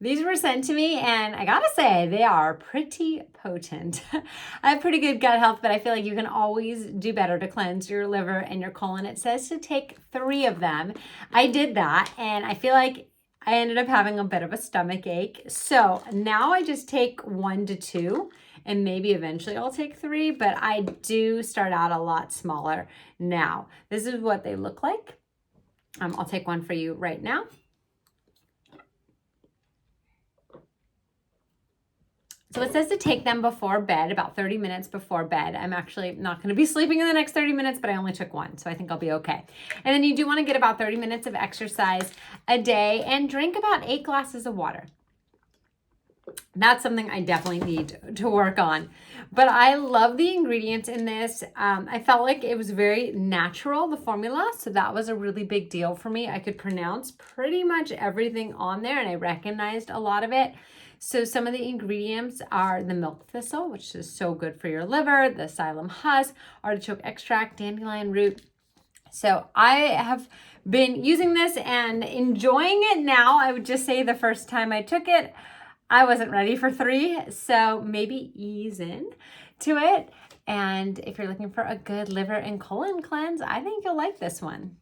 These were sent to me, and I gotta say, they are pretty potent. I have pretty good gut health, but I feel like you can always do better to cleanse your liver and your colon. It says to take 3 of them. I did that, and I feel like I ended up having a bit of a stomach ache. So now I just take 1 to 2, and maybe eventually I'll take 3, but I do start out a lot smaller now. This is what they look like. I'll take one for you right now. So it says to take them before bed, about 30 minutes before bed. I'm actually not going to be sleeping in the next 30 minutes, but I only took 1, so I think I'll be okay. And then you do want to get about 30 minutes of exercise a day and drink about 8 glasses of water. That's something I definitely need to work on. But I love the ingredients in this. I felt like it was very natural, the formula, so that was a really big deal for me. I could pronounce pretty much everything on there, and I recognized a lot of it. So some of the ingredients are the milk thistle, which is so good for your liver, the psyllium husk, artichoke extract, dandelion root. So I have been using this and enjoying it now. I would just say the first time I took it, I wasn't ready for 3, so maybe ease in to it. And if you're looking for a good liver and colon cleanse, I think you'll like this one.